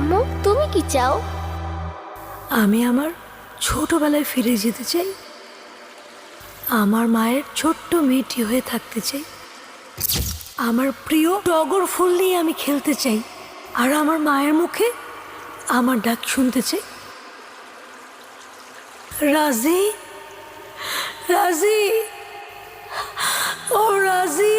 আম্মু, তুমি কি চাও? আমি আমার ছোটবেলায় ফিরে যেতে চাই। আমার মায়ের ছোট্ট মেয়েটি হয়ে থাকতে চাই। আমার প্রিয় টগর ফুল নিয়ে আমি খেলতে চাই, আর আমার মায়ের মুখে আমার ডাক শুনতে চাই। রাজি, রাজি, ও রাজি।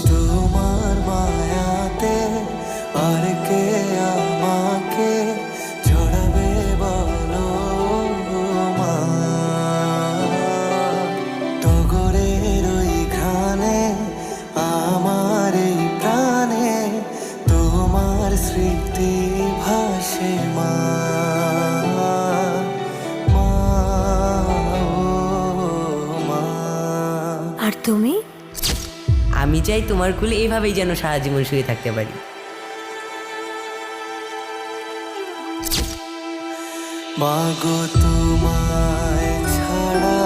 তোমার মায়াতে আর কে আমাকে জড়াবে বলো মা। টগরের ওই ঘ্রাণে আমার এই প্রাণে তোমার স্মৃতি ভাসে মা। মা, ও মা। আর তুমি? আমি চাই তোমার কুলে এভাবেই যেন সারা জীবন শুয়ে থাকতে পারি। মাগো তোমায় ছাড়া